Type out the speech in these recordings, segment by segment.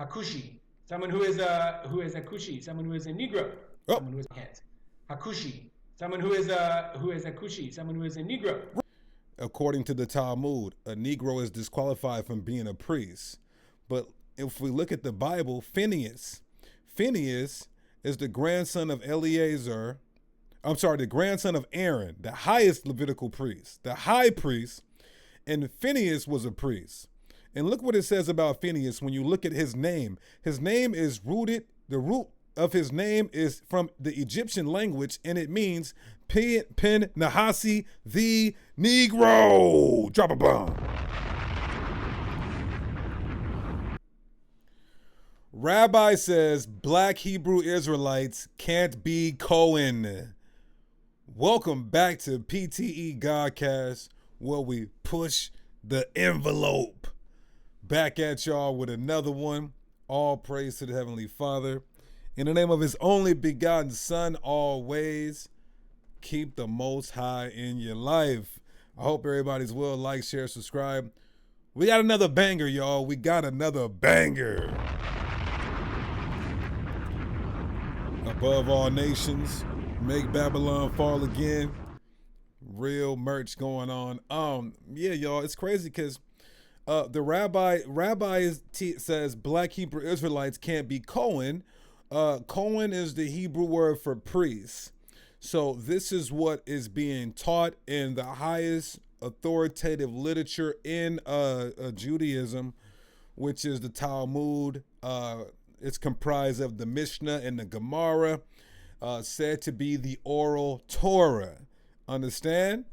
Hakushi, someone who is a Kushi, someone who is a Negro, someone who has hands. Hakushi, someone who is a Kushi, someone who is a Negro. According to the Talmud, a Negro is disqualified from being a priest. But if we look at the Bible, Phinehas is the grandson of the grandson of Aaron, the highest Levitical priest, the high priest, and Phinehas was a priest. And look what it says about Phinehas when you look at his name. His name is rooted, the root of his name is from the Egyptian language, and it means Phinehas, the Negro. Drop a bomb. Rabbi says black Hebrew Israelites can't be Cohen. Welcome back to PTE Godcast, where we push the envelope. Back at y'all with another one. All praise to the Heavenly Father. In the name of his only begotten Son, always keep the Most High in your life. I hope everybody's well. Like, share, subscribe. We got another banger, y'all. We got another banger. Above all nations, make Babylon fall again. Real merch going on. Yeah, y'all, it's crazy because the rabbi says black Hebrew Israelites can't be Cohen. Cohen is the Hebrew word for priest. So this is what is being taught in the highest authoritative literature in Judaism, which is the Talmud. It's comprised of the Mishnah and the Gemara, said to be the oral Torah. Understand?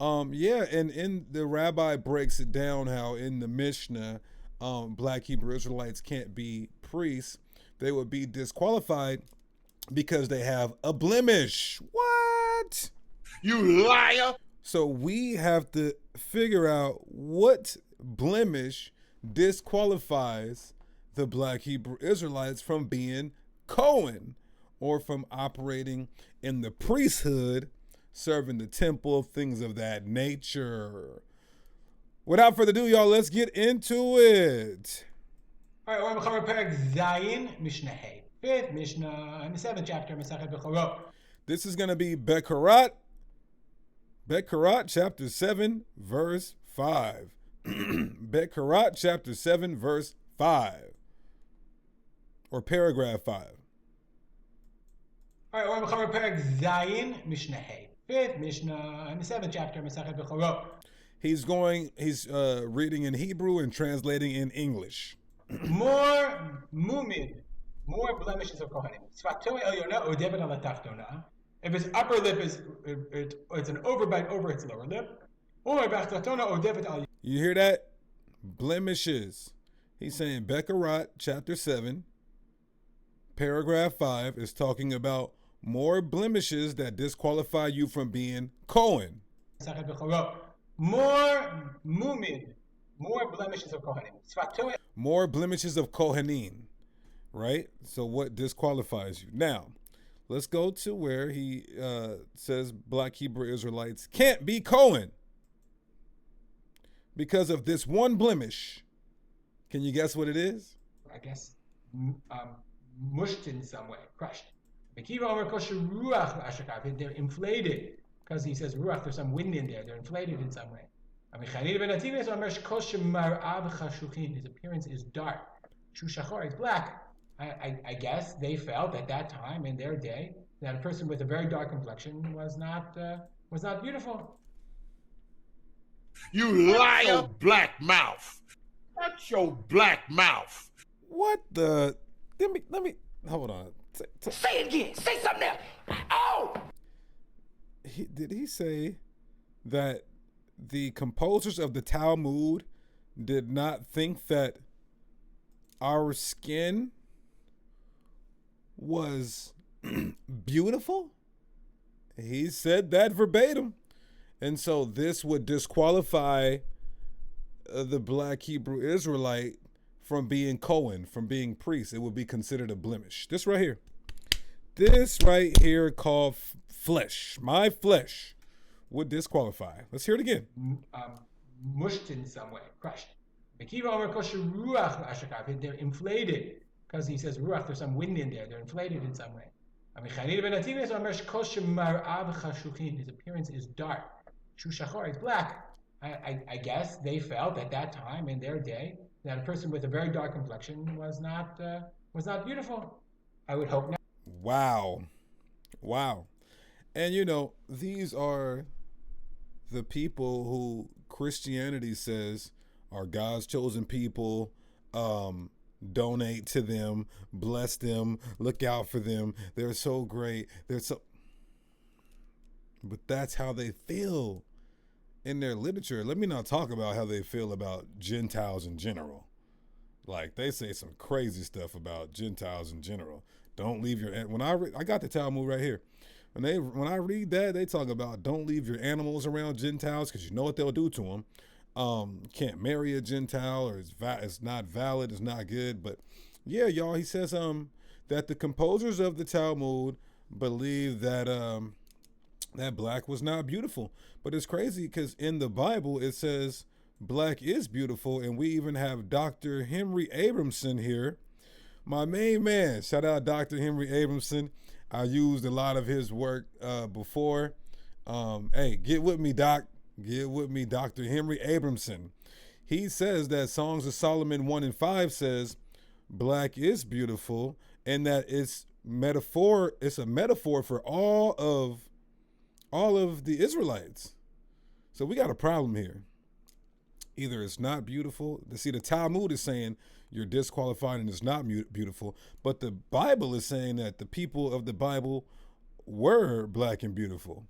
Yeah, and in the rabbi breaks it down how in the Mishnah, black Hebrew Israelites can't be priests. They would be disqualified because they have a blemish. What? You liar! So we have to figure out what blemish disqualifies the black Hebrew Israelites from being Cohen or from operating in the priesthood, serving the temple, things of that nature. Without further ado, y'all, let's get into it. All right, we're on Perek Zayin, Mishnah Hey. Fifth Mishnah in the 7th chapter, Masachet Bechorot. This is going to be Bechorot chapter 7, verse 5. Bechorot chapter 7, verse 5. Or paragraph 5. All right, we're on Perek Zayin, Mishnah Hey. Fifth Mishnah in the 7th chapter, Masachet Bechorot. He's reading in Hebrew and translating in English. More blemishes of Kohanim. Sfato Elyona Odevet ala Tachtona. If his upper lip is it's an overbite over its lower lip, or Tachtona Odevet al. You hear that? Blemishes. He's saying Bechorot chapter 7, paragraph 5 is talking about more blemishes that disqualify you from being Cohen. More blemishes of Kohanim. More blemishes of Kohanim, right? So what disqualifies you? Now, let's go to where he says black Hebrew Israelites can't be Cohen because of this one blemish. Can you guess what it is? I guess mushed in some way, crushed. They're inflated because he says ruach. There's some wind in there. They're inflated in some way. His appearance is dark. Shushachor is black. I guess they felt at that time in their day that a person with a very dark complexion was not beautiful. You liar! Black mouth. Shut your black mouth. What the? Let me hold on. Say it again. Say something else. Oh! Did he say that the composers of the Talmud did not think that our skin was beautiful? He said that verbatim. And so this would disqualify the black Hebrew Israelite from being Cohen, from being priest. It would be considered a blemish. This right here called flesh, my flesh, would disqualify. Let's hear it again. Mushed in some way, crushed. They're inflated because he says ruach. There's some wind in there. They're inflated in some way. His appearance is dark. Shushachor is black. I guess they felt at that time in their day that a person with a very dark complexion was not beautiful. I would hope not. Wow. And these are the people who Christianity says are God's chosen people. Donate to them, bless them, look out for them. They're so great. But that's how they feel in their literature. Let me not talk about how they feel about Gentiles in general. Like, they say some crazy stuff about Gentiles in general. Don't leave your... When I got the Talmud right here. When I read that, they talk about don't leave your animals around Gentiles because you know what they'll do to them. Can't marry a Gentile, or it's not valid, it's not good. But yeah, y'all, he says that the composers of the Talmud believe that that black was not beautiful. But it's crazy because in the Bible it says black is beautiful, and we even have Dr. Henry Abramson here, my main man. Shout out Dr. Henry Abramson. I used a lot of his work before. Hey, get with me, Doc. Get with me, Dr. Henry Abramson. He says that Songs of Solomon 1:5 says black is beautiful, and that it's a metaphor for all of the Israelites. So we got a problem here. Either it's not beautiful. See, the Talmud is saying you're disqualified and it's not beautiful, but the Bible is saying that the people of the Bible were black and beautiful.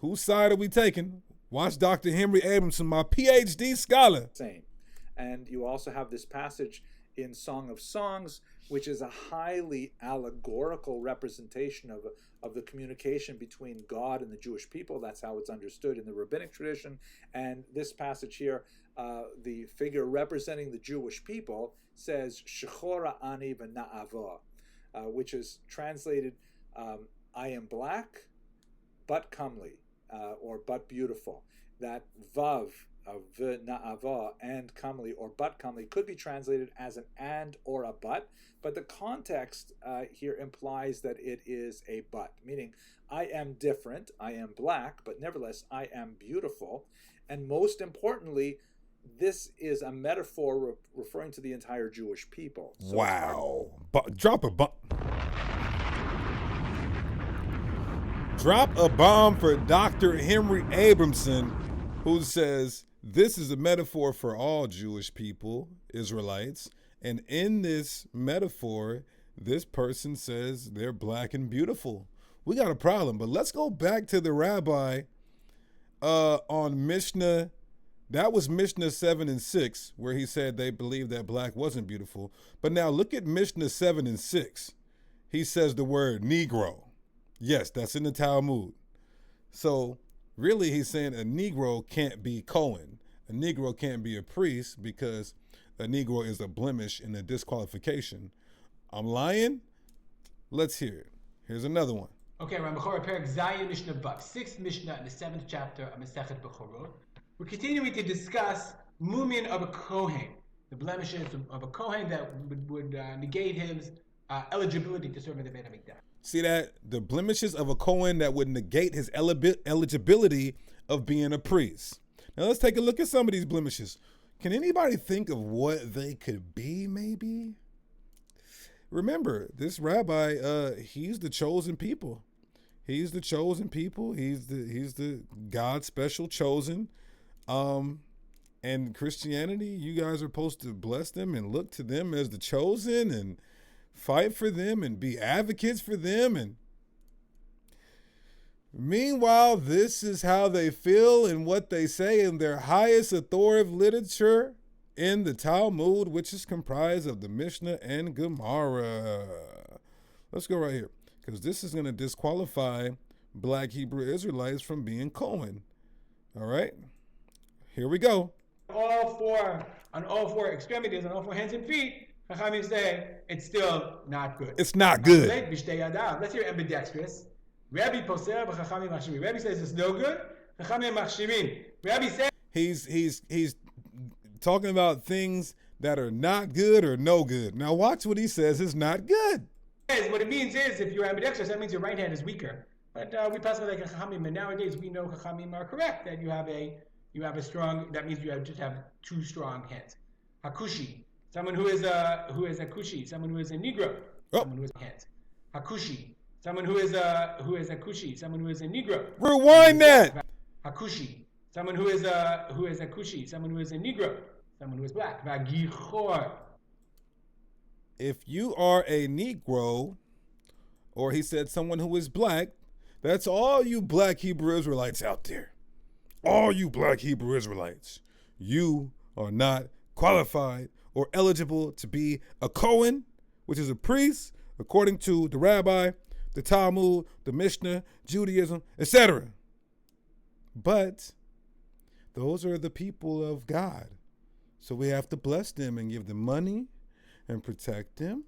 Whose side are we taking? Watch Dr. Henry Abramson, my PhD scholar. Same. And you also have this passage in Song of Songs, which is a highly allegorical representation of the communication between God and the Jewish people. That's how it's understood in the rabbinic tradition. And this passage here, the figure representing the Jewish people says, Shechora ani v'na'ava, which is translated, I am black, but comely. Or but beautiful. That vav of na'ava and comely or but comely could be translated as an and or a but the context here implies that it is a but, meaning I am different, I am black, but nevertheless I am beautiful. And most importantly, this is a metaphor referring to the entire Jewish people. So wow. Drop a bomb for Dr. Henry Abramson, who says this is a metaphor for all Jewish people, Israelites. And in this metaphor, this person says they're black and beautiful. We got a problem, but let's go back to the rabbi on Mishnah. That was Mishnah 7 and 6, where he said they believed that black wasn't beautiful. But now look at Mishnah 7 and 6. He says the word Negro. Yes, that's in the Talmud. So really he's saying a Negro can't be Cohen. A Negro can't be a priest because a Negro is a blemish and a disqualification. I'm lying? Let's hear it. Here's another one. Okay, Ramachor Perik Zayin Mishnah Bab, 6th Mishnah in the 7th chapter of Masechet Bechorot. We're continuing to discuss Mumin of a Kohen, the blemishes of a Kohen that would negate his eligibility to serve in the Beit HaMikdash. See that? The blemishes of a Kohen that would negate his eligibility of being a priest. Now let's take a look at some of these blemishes. Can anybody think of what they could be, maybe? Remember, this rabbi, he's the chosen people. He's the chosen people. He's the God's special chosen. And Christianity, you guys are supposed to bless them and look to them as the chosen and fight for them and be advocates for them. And meanwhile, this is how they feel and what they say in their highest authoritative literature in the Talmud, which is comprised of the Mishnah and Gemara. Let's go right here, because this is going to disqualify black Hebrew Israelites from being Cohen. All right, here we go. On all four extremities, on all four hands and feet, Chachamim say it's still not good. It's not good. Let's hear ambidextrous. Rabbi poser, Chachamim machshimin. Rabbi says it's no good. Chachamim machshimin. Rabbi says he's talking about things that are not good or no good. Now watch what he says is not good. What it means is, if you're ambidextrous, that means your right hand is weaker. But we pass it like a chachamim, and nowadays we know chachamim are correct that you have a strong. That means just have two strong hands. Hakushi, someone who is a kushi, someone who is a negro, someone who has hands. Hakushi, someone who is a kushi, someone who is a negro. Rewind that. Hakushi, someone who is a kushi, someone who is a negro, someone who is black. Vagichor. If you are a Negro, or he said someone who is black, that's all you black Hebrew Israelites out there. All you black Hebrew Israelites. You are not qualified or eligible to be a Cohen, which is a priest, according to the Rabbi, the Talmud, the Mishnah, Judaism, etc. But those are the people of God. So we have to bless them and give them money and protect them.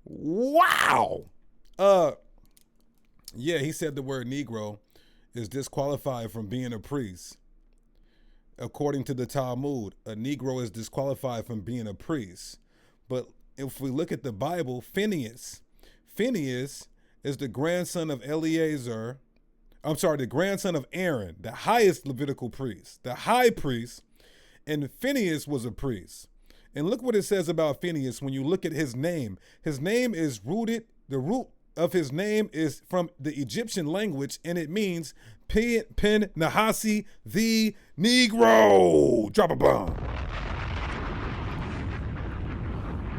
Wow. Yeah, he said the word Negro is disqualified from being a priest. According to the Talmud, a Negro is disqualified from being a priest. But if we look at the Bible, Phinehas is the grandson of the grandson of Aaron, the highest Levitical priest, the high priest, and Phinehas was a priest. And look what it says about Phinehas when you look at his name. His name is rooted, the root of his name is from the Egyptian language, and it means Phinehas, the Negro. Drop a bomb.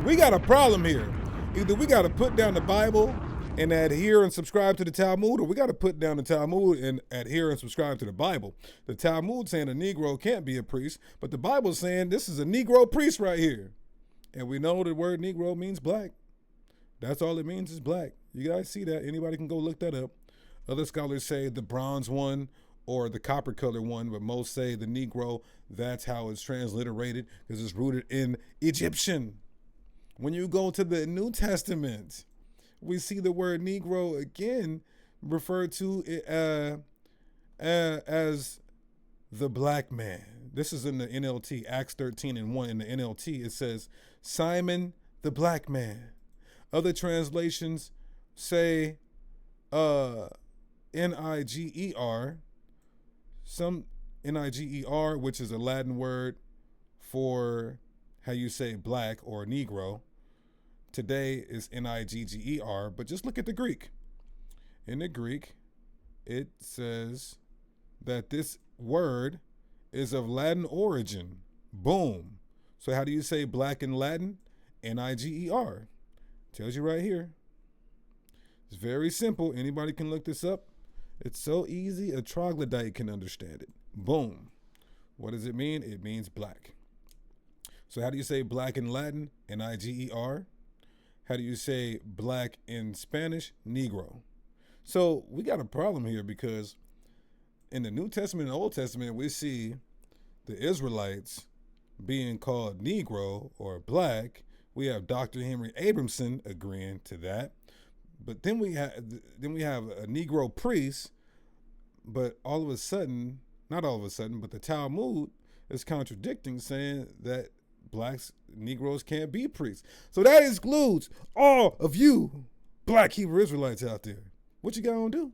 We got a problem here. Either we got to put down the Bible and adhere and subscribe to the Talmud, or we got to put down the Talmud and adhere and subscribe to the Bible. The Talmud saying a Negro can't be a priest, but the Bible's saying this is a Negro priest right here. And we know the word Negro means black. That's all it means is black. You guys see that? Anybody can go look that up. Other scholars say the bronze one or the copper color one, but most say the Negro. That's how it's transliterated because it's rooted in Egyptian. When you go to the New Testament, we see the word Negro again referred to as the black man. This is in the NLT, Acts 13:1 in the NLT. It says, Simon the black man. Other translations say Niger, some Niger, which is a Latin word for how you say black or Negro. Today is Nigger, but just look at the Greek. In the Greek, it says that this word is of Latin origin. Boom. So how do you say black in Latin? Niger. Tells you right here. It's very simple. Anybody can look this up. It's so easy, a troglodyte can understand it. Boom. What does it mean? It means black. So how do you say black in Latin? Niger. How do you say black in Spanish? Negro. So we got a problem here because in the New Testament and Old Testament, we see the Israelites being called Negro or black. We have Dr. Henry Abramson agreeing to that. But then we have a Negro priest, but all of a sudden, not all of a sudden, but the Talmud is contradicting, saying that blacks, Negroes can't be priests. So that excludes all of you black Hebrew Israelites out there. What you gonna do?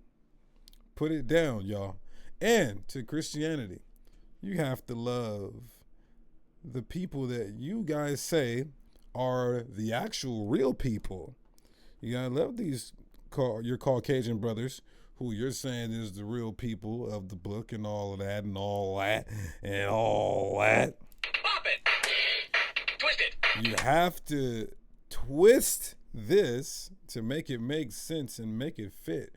Put it down, y'all. And to Christianity, you have to love the people that you guys say are the actual real people. You gotta love these your Caucasian brothers who you're saying is the real people of the book and all of that and all that and all that. Pop it! Twist it! You have to twist this to make it make sense and make it fit.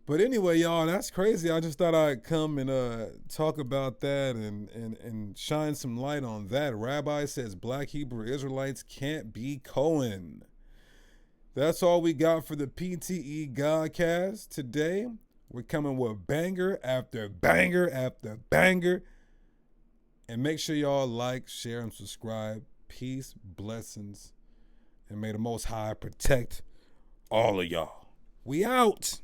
But anyway, y'all, that's crazy. I just thought I'd come and talk about that and shine some light on that. Rabbi says black Hebrew Israelites can't be Cohen. That's all we got for the PTE Godcast today. We're coming with banger after banger after banger. And make sure y'all like, share, and subscribe. Peace, blessings, and may the Most High protect all of y'all. We out.